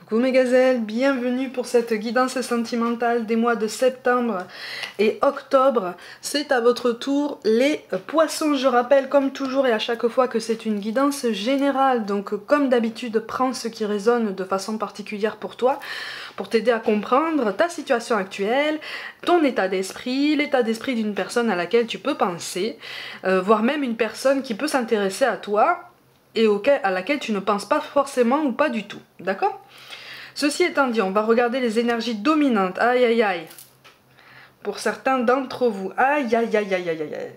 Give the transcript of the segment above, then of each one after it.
Coucou mes gazelles, bienvenue pour cette guidance sentimentale des mois de septembre et octobre. C'est à votre tour les poissons. Je rappelle comme toujours et à chaque fois que c'est une guidance générale. Donc comme d'habitude, prends ce qui résonne de façon particulière pour toi, pour t'aider à comprendre ta situation actuelle, ton état d'esprit, l'état d'esprit d'une personne à laquelle tu peux penser, voire même une personne qui peut s'intéresser à toi et à laquelle tu ne penses pas forcément ou pas du tout. D'accord ? Ceci étant dit, on va regarder les énergies dominantes. Aïe aïe aïe. Pour certains d'entre vous. Aïe aïe aïe aïe aïe aïe.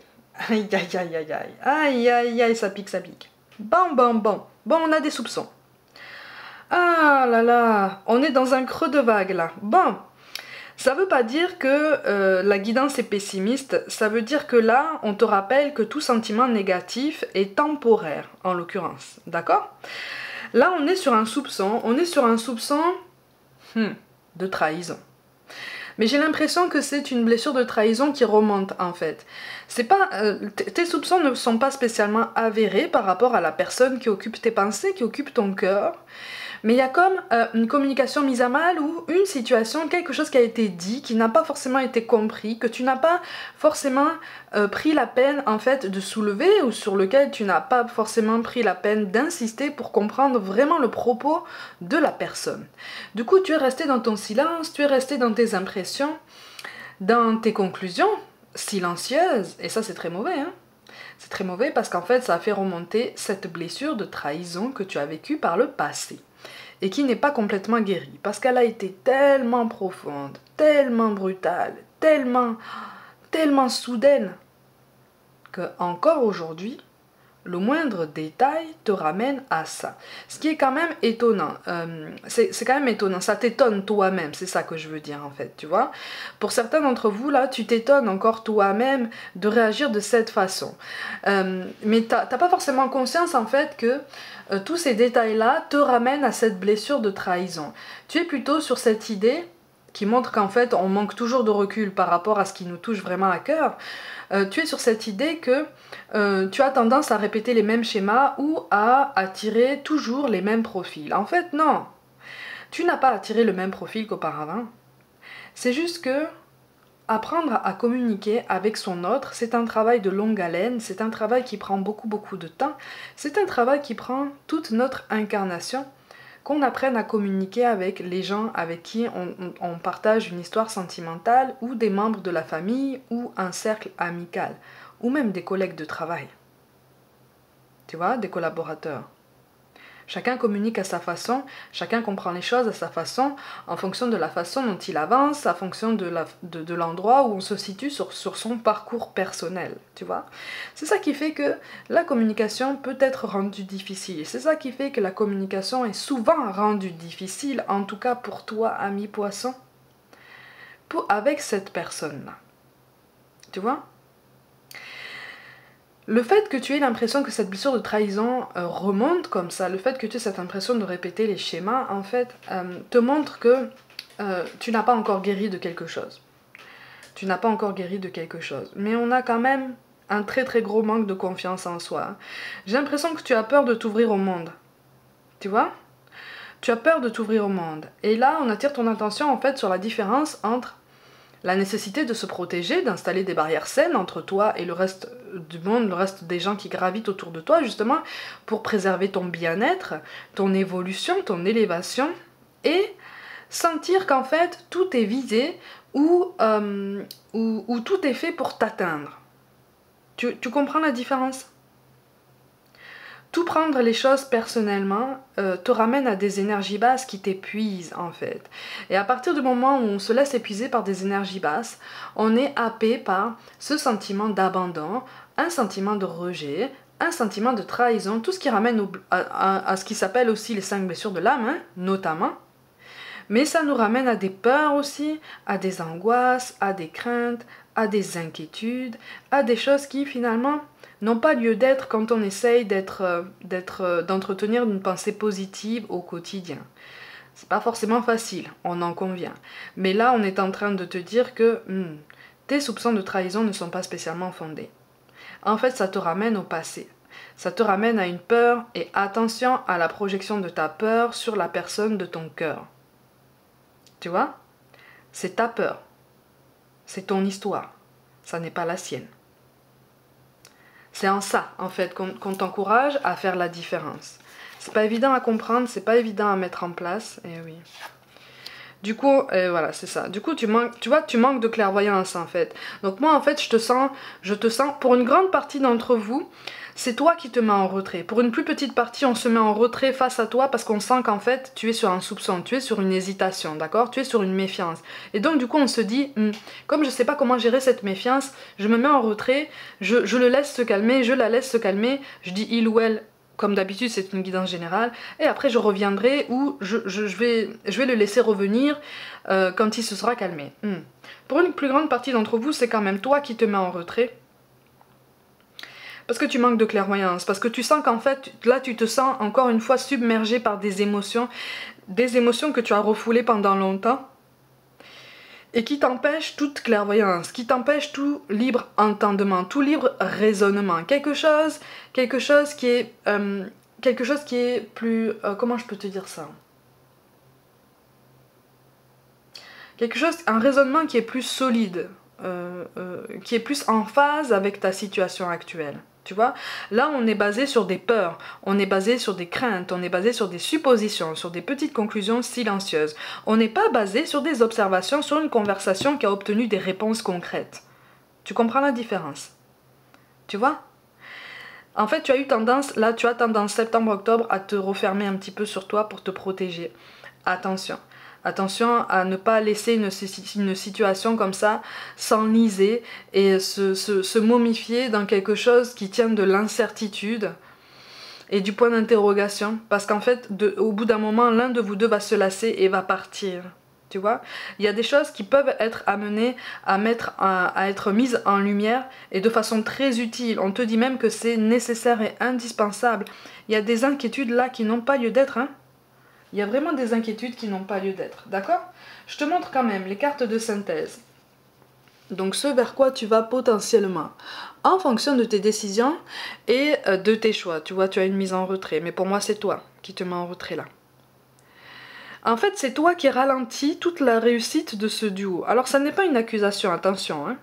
Aïe aïe aïe aïe aïe. Aïe aïe aïe, ça pique, ça pique. Bon, bon, bon. Bon, on a des soupçons. Ah là là, on est dans un creux de vague là. Bon, ça veut pas dire que la guidance est pessimiste. Ça veut dire que là, on te rappelle que tout sentiment négatif est temporaire, en l'occurrence. D'accord ? Là, on est sur un soupçon. On est sur un soupçon de trahison. Mais j'ai l'impression que c'est une blessure de trahison qui remonte, en fait. C'est pas, tes soupçons ne sont pas spécialement avérés par rapport à la personne qui occupe tes pensées, qui occupe ton cœur. Mais il y a comme une communication mise à mal ou une situation, quelque chose qui a été dit, qui n'a pas forcément été compris, que tu n'as pas forcément pris la peine en fait de soulever ou sur lequel tu n'as pas forcément pris la peine d'insister pour comprendre vraiment le propos de la personne. Du coup, tu es resté dans ton silence, tu es resté dans tes impressions, dans tes conclusions silencieuses, et ça c'est très mauvais, hein. C'est très mauvais parce qu'en fait ça a fait remonter cette blessure de trahison que tu as vécue par le passé et qui n'est pas complètement guérie parce qu'elle a été tellement profonde, tellement brutale, tellement soudaine que encore aujourd'hui, le moindre détail te ramène à ça. Ce qui est quand même étonnant. C'est quand même étonnant. Ça t'étonne toi-même. C'est ça que je veux dire en fait, tu vois. Pour certains d'entre vous, là, tu t'étonnes encore toi-même de réagir de cette façon. Mais t'as pas forcément conscience en fait que tous ces détails-là te ramènent à cette blessure de trahison. Tu es plutôt sur cette idée qui montre qu'en fait, on manque toujours de recul par rapport à ce qui nous touche vraiment à cœur. Tu es sur cette idée que tu as tendance à répéter les mêmes schémas ou à attirer toujours les mêmes profils. En fait, non. Tu n'as pas attiré le même profil qu'auparavant. C'est juste que apprendre à communiquer avec son autre, c'est un travail de longue haleine, c'est un travail qui prend beaucoup de temps, c'est un travail qui prend toute notre incarnation, qu'on apprenne à communiquer avec les gens avec qui on partage une histoire sentimentale ou des membres de la famille ou un cercle amical ou même des collègues de travail. Tu vois, des collaborateurs. Chacun communique à sa façon, chacun comprend les choses à sa façon, en fonction de la façon dont il avance, en fonction de l'endroit où on se situe sur son parcours personnel, tu vois. C'est ça qui fait que la communication peut être rendue difficile. C'est ça qui fait que la communication est souvent rendue difficile, en tout cas pour toi, ami poisson, avec cette personne-là. Tu vois ? Le fait que tu aies l'impression que cette blessure de trahison remonte comme ça, le fait que tu aies cette impression de répéter les schémas, en fait, te montre que tu n'as pas encore guéri de quelque chose. Tu n'as pas encore guéri de quelque chose. Mais on a quand même un très gros manque de confiance en soi. J'ai l'impression que tu as peur de t'ouvrir au monde. Tu vois ? Tu as peur de t'ouvrir au monde. Et là, on attire ton attention en fait sur la différence entre la nécessité de se protéger, d'installer des barrières saines entre toi et le reste du monde, le reste des gens qui gravitent autour de toi, justement, pour préserver ton bien-être, ton évolution, ton élévation, et sentir qu'en fait, tout est visé ou tout est fait pour t'atteindre. Tu comprends la différence ? Tout prendre les choses personnellement te ramène à des énergies basses qui t'épuisent en fait. Et à partir du moment où on se laisse épuiser par des énergies basses, on est happé par ce sentiment d'abandon, un sentiment de rejet, un sentiment de trahison, tout ce qui ramène à ce qui s'appelle aussi les 5 blessures de l'âme, hein, notamment. Mais ça nous ramène à des peurs aussi, à des angoisses, à des craintes, à des inquiétudes, à des choses qui finalement n'ont pas lieu d'être quand on essaye d'entretenir une pensée positive au quotidien. C'est pas forcément facile, on en convient. Mais là, on est en train de te dire que tes soupçons de trahison ne sont pas spécialement fondés. En fait, ça te ramène au passé. Ça te ramène à une peur et attention à la projection de ta peur sur la personne de ton cœur. Tu vois? C'est ta peur. C'est ton histoire. Ça n'est pas la sienne. C'est en ça, en fait, qu'on t'encourage à faire la différence. C'est pas évident à comprendre, c'est pas évident à mettre en place. Et oui. Du coup, voilà, c'est ça. Du coup, tu manques de clairvoyance, en fait. Donc moi, en fait, je te sens, pour une grande partie d'entre vous, c'est toi qui te mets en retrait. Pour une plus petite partie, on se met en retrait face à toi parce qu'on sent qu'en fait, tu es sur un soupçon, tu es sur une hésitation, d'accord? Tu es sur une méfiance. Et donc, du coup, on se dit, comme je sais pas comment gérer cette méfiance, je me mets en retrait, je le laisse se calmer, je la laisse se calmer, je dis il ou elle. Comme d'habitude, c'est une guidance générale. Et après, je reviendrai ou je vais le laisser revenir quand il se sera calmé. Pour une plus grande partie d'entre vous, c'est quand même toi qui te mets en retrait. Parce que tu manques de clairvoyance. Parce que tu sens qu'en fait, là, tu te sens encore une fois submergé par des émotions que tu as refoulées pendant longtemps. Et qui t'empêchent toute clairvoyance, qui t'empêchent tout libre entendement, tout libre raisonnement. Quelque chose qui est plus... comment je peux te dire ça? Un raisonnement qui est plus solide, qui est plus en phase avec ta situation actuelle. Tu vois, là on est basé sur des peurs, on est basé sur des craintes, on est basé sur des suppositions, sur des petites conclusions silencieuses. On n'est pas basé sur des observations, sur une conversation qui a obtenu des réponses concrètes. Tu comprends la différence? Tu vois? En fait, tu as tendance septembre-octobre à te refermer un petit peu sur toi pour te protéger. Attention. Attention à ne pas laisser une situation comme ça s'enliser et se momifier dans quelque chose qui tient de l'incertitude et du point d'interrogation. Parce qu'en fait, au bout d'un moment, l'un de vous deux va se lasser et va partir. Tu vois, il y a des choses qui peuvent être amenées à être mises en lumière et de façon très utile. On te dit même que c'est nécessaire et indispensable. Il y a des inquiétudes là qui n'ont pas lieu d'être, hein. Il y a vraiment des inquiétudes qui n'ont pas lieu d'être, d'accord? Je te montre quand même les cartes de synthèse. Donc ce vers quoi tu vas potentiellement, en fonction de tes décisions et de tes choix. Tu vois, tu as une mise en retrait, mais pour moi c'est toi qui te mets en retrait là. En fait, c'est toi qui ralentis toute la réussite de ce duo. Alors ça n'est pas une accusation, attention, hein.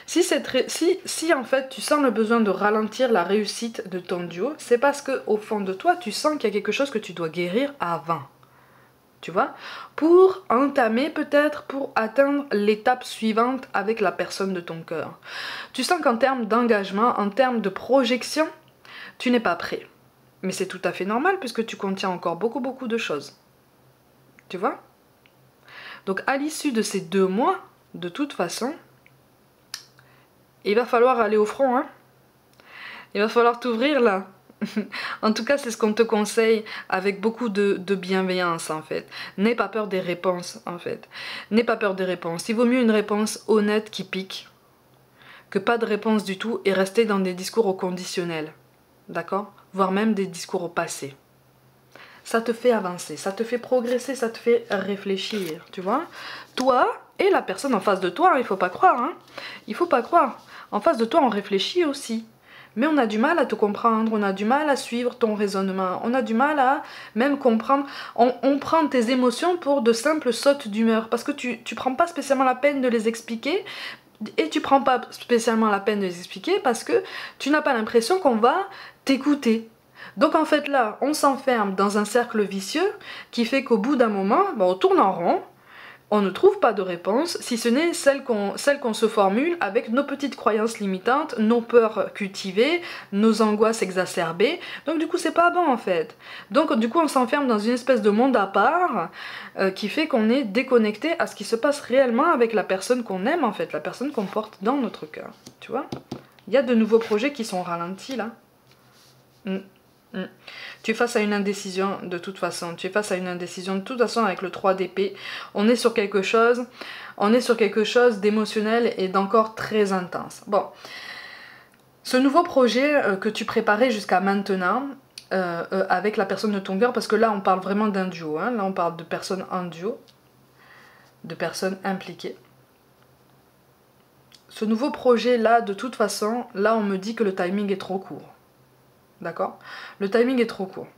Si en fait tu sens le besoin de ralentir la réussite de ton duo, c'est parce que au fond de toi, tu sens qu'il y a quelque chose que tu dois guérir avant. Tu vois? Pour entamer peut-être, pour atteindre l'étape suivante avec la personne de ton cœur. Tu sens qu'en termes d'engagement, en termes de projection, tu n'es pas prêt. Mais c'est tout à fait normal puisque tu contiens encore beaucoup de choses. Tu vois? Donc à l'issue de ces 2 mois, de toute façon, il va falloir aller au front, hein. Il va falloir t'ouvrir là. En tout cas, c'est ce qu'on te conseille avec beaucoup de bienveillance en fait. N'aie pas peur des réponses en fait. N'aie pas peur des réponses. Il vaut mieux une réponse honnête qui pique que pas de réponse du tout et rester dans des discours au conditionnel. D'accord? Voire même des discours au passé. Ça te fait avancer, ça te fait progresser, ça te fait réfléchir, tu vois? Toi et la personne en face de toi, il faut pas croire, hein? Il faut pas croire. En face de toi, on réfléchit aussi. Mais on a du mal à te comprendre, on a du mal à suivre ton raisonnement, on a du mal à même comprendre. On prend tes émotions pour de simples sautes d'humeur, parce que tu prends pas spécialement la peine de les expliquer, et tu prends pas spécialement la peine de les expliquer parce que tu n'as pas l'impression qu'on va t'écouter. Donc en fait là, on s'enferme dans un cercle vicieux qui fait qu'au bout d'un moment, on tourne en rond, on ne trouve pas de réponse, si ce n'est celle qu'on se formule avec nos petites croyances limitantes, nos peurs cultivées, nos angoisses exacerbées. Donc du coup, c'est pas bon en fait. Donc du coup, on s'enferme dans une espèce de monde à part qui fait qu'on est déconnecté à ce qui se passe réellement avec la personne qu'on aime en fait, la personne qu'on porte dans notre cœur. Tu vois? Il y a de nouveaux projets qui sont ralentis là. Tu es face à une indécision de toute façon. Tu es face à une indécision de toute façon avec le 3 d'épée. On est sur quelque chose d'émotionnel et d'encore très intense. Bon, ce nouveau projet que tu préparais jusqu'à maintenant avec la personne de ton cœur, parce que là on parle vraiment d'un duo, hein, là on parle de personnes en duo, de personnes impliquées. Ce nouveau projet là, de toute façon, là on me dit que le timing est trop court. d'accord? Le timing est trop court.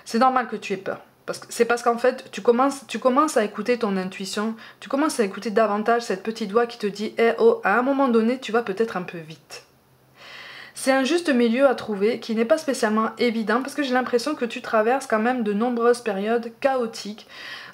C'est normal que tu aies peur. C'est parce qu'en fait, tu commences à écouter ton intuition, tu commences à écouter davantage cette petite voix qui te dit « Eh oh, à un moment donné, tu vas peut-être un peu vite ». C'est un juste milieu à trouver qui n'est pas spécialement évident parce que j'ai l'impression que tu traverses quand même de nombreuses périodes chaotiques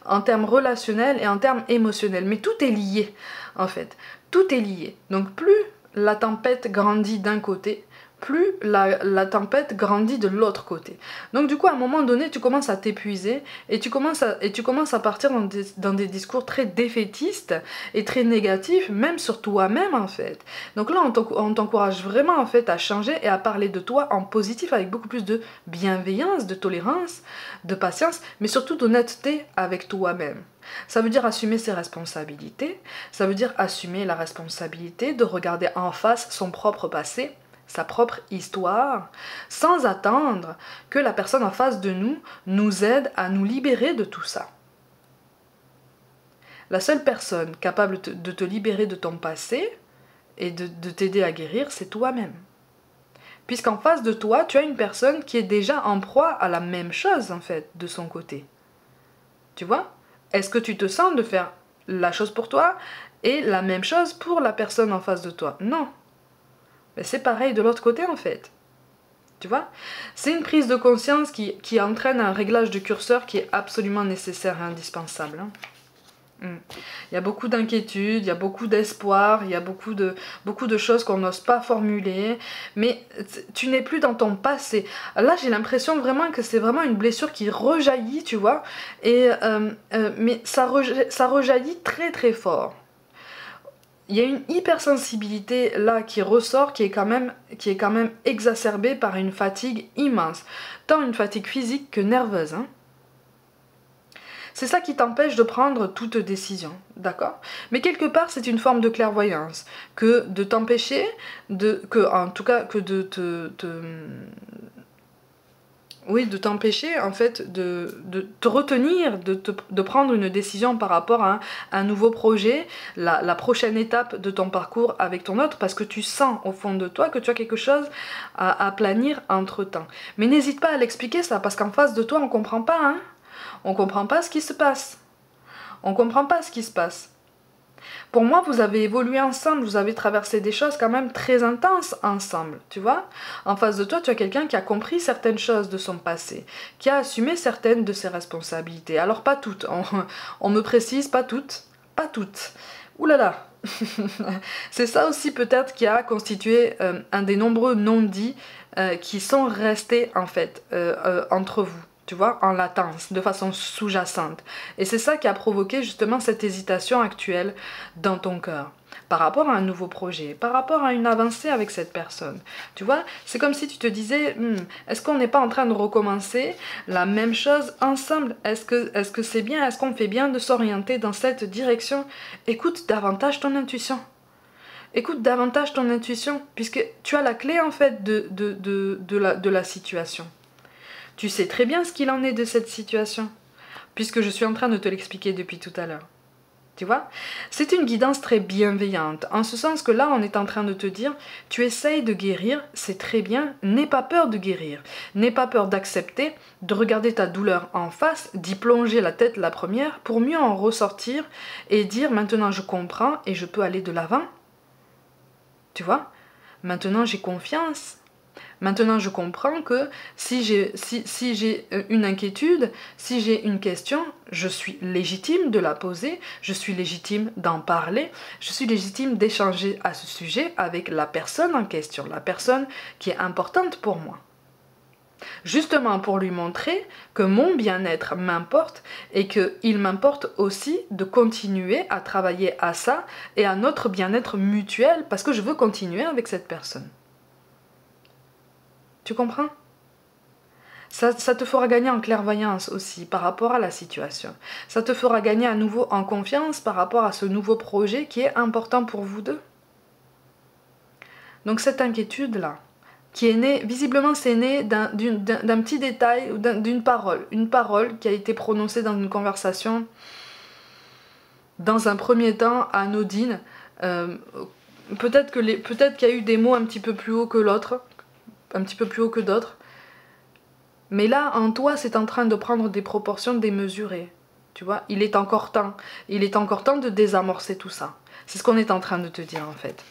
en termes relationnels et en termes émotionnels. Mais tout est lié, en fait. Tout est lié. Donc plus la tempête grandit d'un côté, plus la tempête grandit de l'autre côté. Donc du coup, à un moment donné, tu commences à t'épuiser et tu commences à partir dans des discours très défaitistes et très négatifs, même sur toi-même en fait. Donc là, on t'encourage vraiment en fait à changer et à parler de toi en positif avec beaucoup plus de bienveillance, de tolérance, de patience, mais surtout d'honnêteté avec toi-même. Ça veut dire assumer ses responsabilités, ça veut dire assumer la responsabilité de regarder en face son propre passé, sa propre histoire, sans attendre que la personne en face de nous aide à nous libérer de tout ça. La seule personne capable de te libérer de ton passé et de t'aider à guérir, c'est toi-même. Puisqu'en face de toi, tu as une personne qui est déjà en proie à la même chose, en fait, de son côté. Tu vois? Est-ce que tu te sens de faire la chose pour toi et la même chose pour la personne en face de toi? Non. Mais c'est pareil de l'autre côté en fait. Tu vois? C'est une prise de conscience qui entraîne un réglage de curseur qui est absolument nécessaire et indispensable. Hein. Il y a beaucoup d'inquiétudes, il y a beaucoup d'espoir, il y a beaucoup de choses qu'on n'ose pas formuler, mais tu n'es plus dans ton passé. Là, j'ai l'impression vraiment que c'est vraiment une blessure qui rejaillit, tu vois, mais ça rejaillit très très fort. Il y a une hypersensibilité là qui ressort, qui est quand même exacerbée par une fatigue immense, tant une fatigue physique que nerveuse. Hein. C'est ça qui t'empêche de prendre toute décision, d'accord? Mais quelque part, c'est une forme de clairvoyance, que de t'empêcher, en tout cas, que de t'empêcher en fait de te retenir, de prendre une décision par rapport à un nouveau projet, la prochaine étape de ton parcours avec ton autre, parce que tu sens au fond de toi que tu as quelque chose à planir entre temps. Mais n'hésite pas à l'expliquer ça, parce qu'en face de toi, on comprend pas, hein? On comprend pas ce qui se passe. On comprend pas ce qui se passe. Pour moi, vous avez évolué ensemble, vous avez traversé des choses quand même très intenses ensemble, tu vois. En face de toi, tu as quelqu'un qui a compris certaines choses de son passé, qui a assumé certaines de ses responsabilités. Alors pas toutes, on me précise, pas toutes, pas toutes. Ouh là là. C'est ça aussi peut-être qui a constitué un des nombreux non-dits qui sont restés en fait entre vous. Tu vois, en latence, de façon sous-jacente. Et c'est ça qui a provoqué justement cette hésitation actuelle dans ton cœur, par rapport à un nouveau projet, par rapport à une avancée avec cette personne. Tu vois, c'est comme si tu te disais, est-ce qu'on n'est pas en train de recommencer la même chose ensemble? Est-ce que c'est bien, est-ce qu'on fait bien de s'orienter dans cette direction? Écoute davantage ton intuition. Écoute davantage ton intuition, puisque tu as la clé en fait de la situation. Tu sais très bien ce qu'il en est de cette situation, puisque je suis en train de te l'expliquer depuis tout à l'heure. Tu vois? C'est une guidance très bienveillante, en ce sens que là, on est en train de te dire, tu essayes de guérir, c'est très bien, n'aie pas peur de guérir, n'aie pas peur d'accepter, de regarder ta douleur en face, d'y plonger la tête la première, pour mieux en ressortir et dire, maintenant je comprends et je peux aller de l'avant. Tu vois? Maintenant j'ai confiance. Maintenant, je comprends que si j'ai une inquiétude, si j'ai une question, je suis légitime de la poser, je suis légitime d'en parler, je suis légitime d'échanger à ce sujet avec la personne en question, la personne qui est importante pour moi. Justement pour lui montrer que mon bien-être m'importe et qu'il m'importe aussi de continuer à travailler à ça et à notre bien-être mutuel parce que je veux continuer avec cette personne. Tu comprends? Ça te fera gagner en clairvoyance aussi par rapport à la situation. Ça te fera gagner à nouveau en confiance par rapport à ce nouveau projet qui est important pour vous deux. Donc cette inquiétude-là, qui est née, visiblement c'est né d'un petit détail, ou d'une parole. Une parole qui a été prononcée dans une conversation, dans un premier temps anodine. Peut-être qu'il y a eu des mots un petit peu plus haut que l'autre. un petit peu plus haut que d'autres. Mais là, en toi, c'est en train de prendre des proportions démesurées. Tu vois, il est encore temps. Il est encore temps de désamorcer tout ça. C'est ce qu'on est en train de te dire, en fait.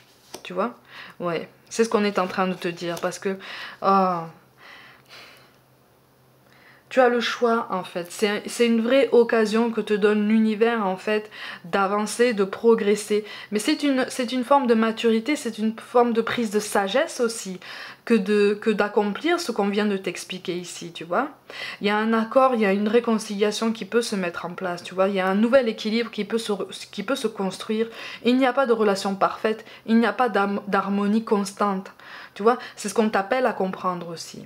Tu vois? Ouais, c'est ce qu'on est en train de te dire. Parce que... Oh, tu as le choix, en fait. C'est une vraie occasion que te donne l'univers, en fait, d'avancer, de progresser. Mais c'est une forme de maturité, c'est une forme de prise de sagesse aussi, que d'accomplir ce qu'on vient de t'expliquer ici, tu vois. Il y a un accord, il y a une réconciliation qui peut se mettre en place, tu vois. Il y a un nouvel équilibre qui peut se construire. Il n'y a pas de relation parfaite, il n'y a pas d'harmonie constante, tu vois. C'est ce qu'on t'appelle à comprendre aussi.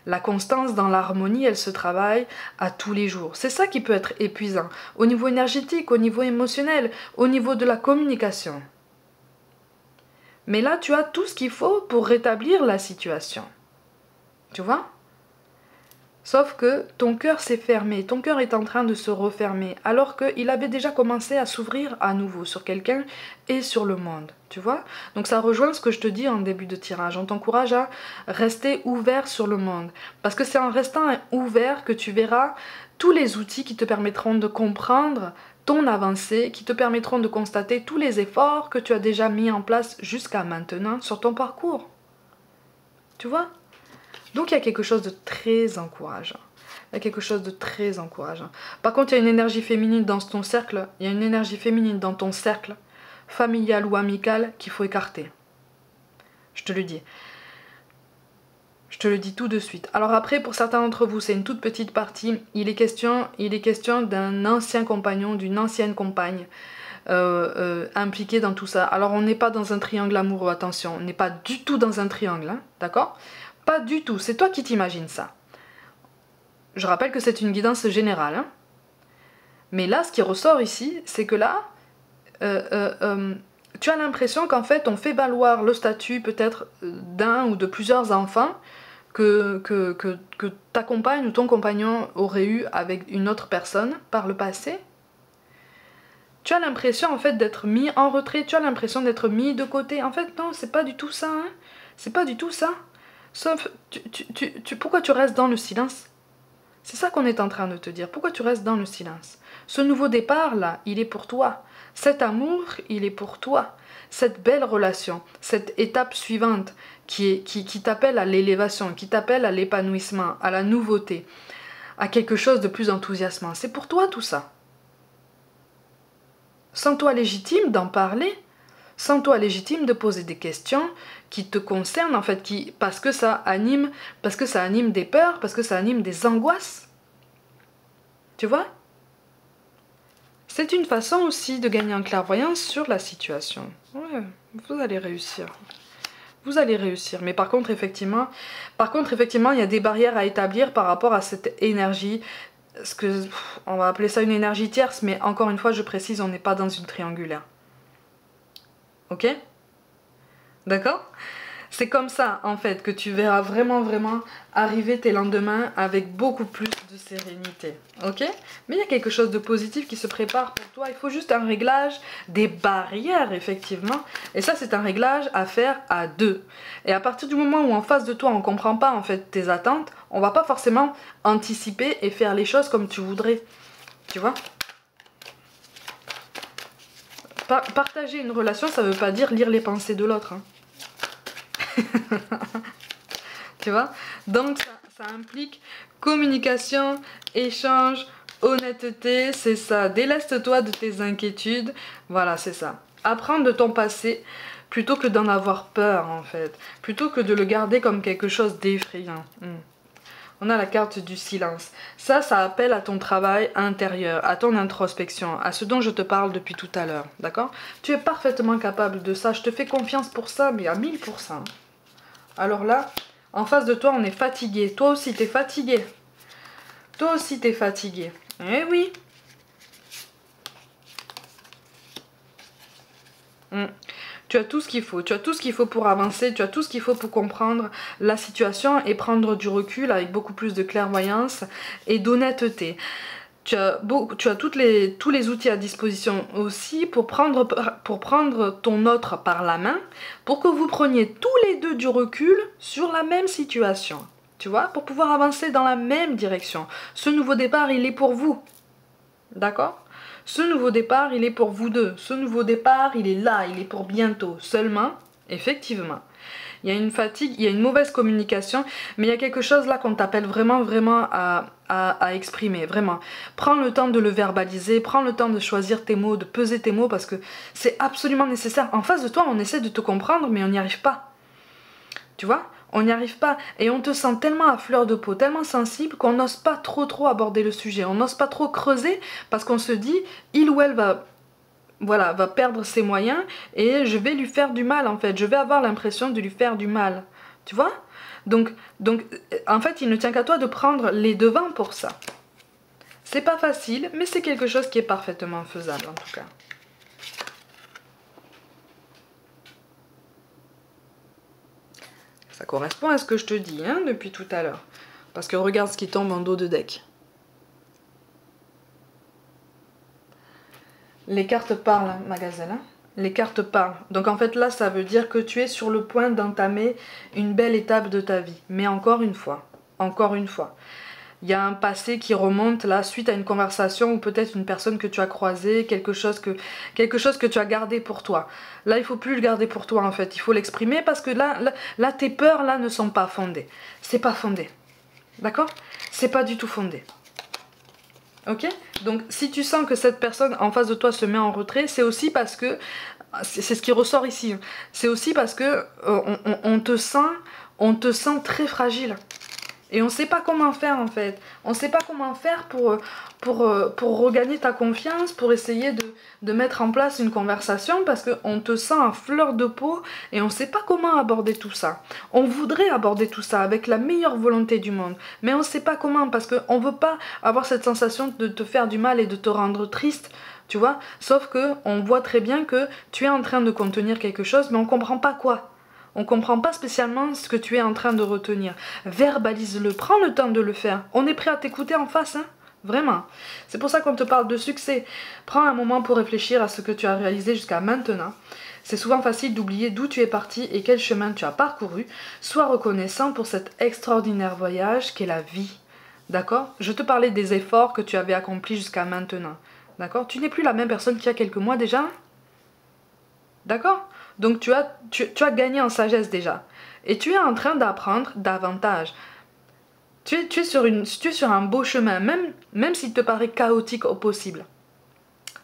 La constance dans l'harmonie, elle se travaille à tous les jours. C'est ça qui peut être épuisant, au niveau énergétique, au niveau émotionnel, au niveau de la communication. Mais là, tu as tout ce qu'il faut pour rétablir la situation. Tu vois? Sauf que ton cœur s'est fermé, ton cœur est en train de se refermer, alors qu'il avait déjà commencé à s'ouvrir à nouveau sur quelqu'un et sur le monde, tu vois? Donc ça rejoint ce que je te dis en début de tirage, on t'encourage à rester ouvert sur le monde, parce que c'est en restant ouvert que tu verras tous les outils qui te permettront de comprendre ton avancée, qui te permettront de constater tous les efforts que tu as déjà mis en place jusqu'à maintenant sur ton parcours, tu vois? Donc il y a quelque chose de très encourageant. Il y a quelque chose de très encourageant. Par contre, il y a une énergie féminine dans ton cercle. Il y a une énergie féminine dans ton cercle, familial ou amical, qu'il faut écarter. Je te le dis. Je te le dis tout de suite. Alors après, pour certains d'entre vous, c'est une toute petite partie. Il est question d'un ancien compagnon, d'une ancienne compagne impliquée dans tout ça. Alors on n'est pas dans un triangle amoureux, attention. On n'est pas du tout dans un triangle, hein, d'accord ? Pas du tout, c'est toi qui t'imagines ça. Je rappelle que c'est une guidance générale. Hein. Mais là, ce qui ressort ici, c'est que là, tu as l'impression qu'en fait, on fait valoir le statut peut-être d'un ou de plusieurs enfants que ta compagne ou ton compagnon aurait eu avec une autre personne par le passé. Tu as l'impression en fait d'être mis en retrait, tu as l'impression d'être mis de côté. En fait, non, c'est pas du tout ça. Hein. C'est pas du tout ça. Sauf, pourquoi tu restes dans le silence? C'est ça qu'on est en train de te dire. Pourquoi tu restes dans le silence? Ce nouveau départ-là, il est pour toi. Cet amour, il est pour toi. Cette belle relation, cette étape suivante qui t'appelle à l'élévation, qui t'appelle à l'épanouissement, à la nouveauté, à quelque chose de plus enthousiasmant. C'est pour toi tout ça. Sens-toi légitime d'en parler. Sens-toi légitime de poser des questions qui te concernent, en fait, parce que ça anime des peurs, parce que ça anime des angoisses. Tu vois? C'est une façon aussi de gagner en clairvoyance sur la situation. Ouais, vous allez réussir. Vous allez réussir. Mais par contre, effectivement, il y a des barrières à établir par rapport à cette énergie. On va appeler ça une énergie tierce, mais encore une fois, je précise, on n'est pas dans une triangulaire. Ok? D'accord? C'est comme ça, en fait, que tu verras vraiment arriver tes lendemains avec beaucoup plus de sérénité. Ok? Mais il y a quelque chose de positif qui se prépare pour toi. Il faut juste un réglage des barrières, effectivement. Et ça, c'est un réglage à faire à deux. Et à partir du moment où en face de toi, on ne comprend pas, en fait, tes attentes, on ne va pas forcément anticiper et faire les choses comme tu voudrais. Tu vois? Partager une relation, ça veut pas dire lire les pensées de l'autre. Hein. Tu vois? Donc ça implique communication, échange, honnêteté, c'est ça. Déleste-toi de tes inquiétudes. Voilà, c'est ça. Apprendre de ton passé plutôt que d'en avoir peur, en fait. Plutôt que de le garder comme quelque chose d'effrayant. On a la carte du silence. Ça appelle à ton travail intérieur, à ton introspection, à ce dont je te parle depuis tout à l'heure, d'accord? Tu es parfaitement capable de ça, je te fais confiance pour ça, mais à 1000%. Alors là, en face de toi, on est fatigué. Toi aussi, t'es fatigué. Toi aussi, t'es fatigué. Eh oui. Tu as tout ce qu'il faut, tu as tout ce qu'il faut pour avancer, tu as tout ce qu'il faut pour comprendre la situation et prendre du recul avec beaucoup plus de clairvoyance et d'honnêteté. tu as tous les outils à disposition aussi pour prendre ton autre par la main, pour que vous preniez tous les deux du recul sur la même situation. Tu vois, pour pouvoir avancer dans la même direction. Ce nouveau départ, il est pour vous. D'accord? Ce nouveau départ, il est pour vous deux. Ce nouveau départ, il est là, il est pour bientôt. Seulement, effectivement, il y a une fatigue, il y a une mauvaise communication, mais il y a quelque chose là qu'on t'appelle vraiment à exprimer, vraiment. Prends le temps de le verbaliser, prends le temps de choisir tes mots, de peser tes mots, parce que c'est absolument nécessaire. En face de toi, on essaie de te comprendre, mais on n'y arrive pas. Tu vois? On n'y arrive pas. Et on te sent tellement à fleur de peau, tellement sensible, qu'on n'ose pas trop aborder le sujet. On n'ose pas trop creuser, parce qu'on se dit, il ou elle va... Voilà, va perdre ses moyens et je vais lui faire du mal en fait. Je vais avoir l'impression de lui faire du mal. Tu vois? Donc, en fait, il ne tient qu'à toi de prendre les devants pour ça. C'est pas facile, mais c'est quelque chose qui est parfaitement faisable en tout cas. Ça correspond à ce que je te dis hein, depuis tout à l'heure. Parce que regarde ce qui tombe en dos de deck. Les cartes parlent, ma gazelle. Hein, les cartes parlent. Donc en fait là, ça veut dire que tu es sur le point d'entamer une belle étape de ta vie. Mais encore une fois, il y a un passé qui remonte là suite à une conversation ou peut-être une personne que tu as croisée, quelque chose que tu as gardé pour toi. Là, il faut plus le garder pour toi en fait. Il faut l'exprimer parce que là, tes peurs là ne sont pas fondées. C'est pas fondé. D'accord? C'est pas du tout fondé. Ok? Donc si tu sens que cette personne en face de toi se met en retrait, c'est aussi parce que, c'est ce qui ressort ici, c'est aussi parce que on te sent très fragile. Et on ne sait pas comment faire en fait. On ne sait pas comment faire pour regagner ta confiance, pour essayer de mettre en place une conversation parce qu'on te sent à fleur de peau et on ne sait pas comment aborder tout ça. On voudrait aborder tout ça avec la meilleure volonté du monde, mais on ne sait pas comment parce qu'on ne veut pas avoir cette sensation de te faire du mal et de te rendre triste. Tu vois, sauf que on voit très bien que tu es en train de contenir quelque chose, mais on ne comprend pas quoi. On ne comprend pas spécialement ce que tu es en train de retenir. Verbalise-le, prends le temps de le faire. On est prêt à t'écouter en face, hein? Vraiment. C'est pour ça qu'on te parle de succès. Prends un moment pour réfléchir à ce que tu as réalisé jusqu'à maintenant. C'est souvent facile d'oublier d'où tu es parti et quel chemin tu as parcouru. Sois reconnaissant pour cet extraordinaire voyage qu'est la vie. D'accord? Je te parlais des efforts que tu avais accomplis jusqu'à maintenant. D'accord? Tu n'es plus la même personne qu'il y a quelques mois déjà? D'accord? Donc tu as gagné en sagesse déjà. Et tu es en train d'apprendre davantage. Tu es sur un beau chemin, même s'il te paraît chaotique au possible.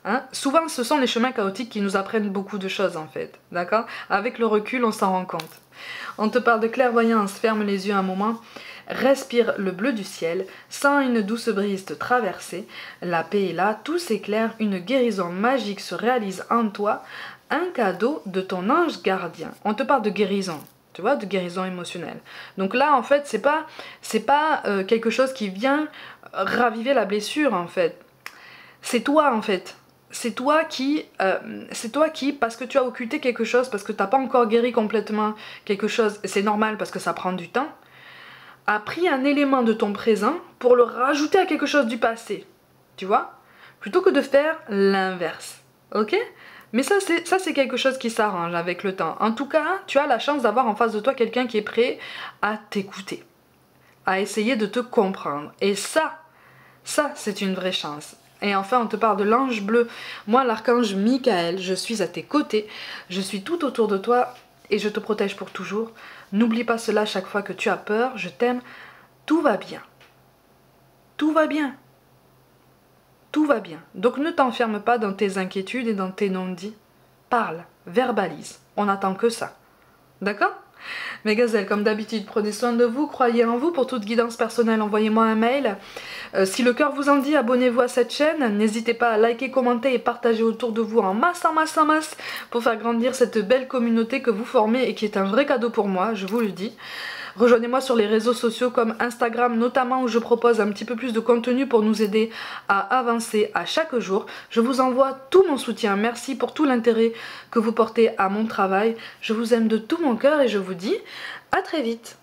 Hein? Souvent, ce sont les chemins chaotiques qui nous apprennent beaucoup de choses en fait. D'accord? Avec le recul, on s'en rend compte. On te parle de clairvoyance, ferme les yeux un moment. Respire le bleu du ciel, sens une douce brise te traverser. La paix est là, tout s'éclaire, une guérison magique se réalise en toi. Un cadeau de ton ange gardien. On te parle de guérison, tu vois, de guérison émotionnelle. Donc là, en fait, c'est pas quelque chose qui vient raviver la blessure, en fait. C'est toi, en fait. C'est toi qui, parce que tu as occulté quelque chose, parce que tu n'as pas encore guéri complètement quelque chose, et c'est normal parce que ça prend du temps, a pris un élément de ton présent pour le rajouter à quelque chose du passé. Tu vois? Plutôt que de faire l'inverse. Ok? Mais ça, c'est quelque chose qui s'arrange avec le temps. En tout cas, tu as la chance d'avoir en face de toi quelqu'un qui est prêt à t'écouter, à essayer de te comprendre. Et ça, c'est une vraie chance. Et enfin, on te parle de l'ange bleu. Moi, l'archange Michael, je suis à tes côtés. Je suis tout autour de toi et je te protège pour toujours. N'oublie pas cela chaque fois que tu as peur. Je t'aime. Tout va bien. Tout va bien. Tout va bien. Donc ne t'enferme pas dans tes inquiétudes et dans tes non-dits. Parle, verbalise. On n'attend que ça. D'accord? Mes gazelles, comme d'habitude, prenez soin de vous, croyez en vous. Pour toute guidance personnelle, envoyez-moi un mail. Si le cœur vous en dit, abonnez-vous à cette chaîne. N'hésitez pas à liker, commenter et partager autour de vous en masse, pour faire grandir cette belle communauté que vous formez et qui est un vrai cadeau pour moi, je vous le dis. Rejoignez-moi sur les réseaux sociaux comme Instagram notamment où je propose un petit peu plus de contenu pour nous aider à avancer à chaque jour. Je vous envoie tout mon soutien. Merci pour tout l'intérêt que vous portez à mon travail. Je vous aime de tout mon cœur et je vous dis à très vite.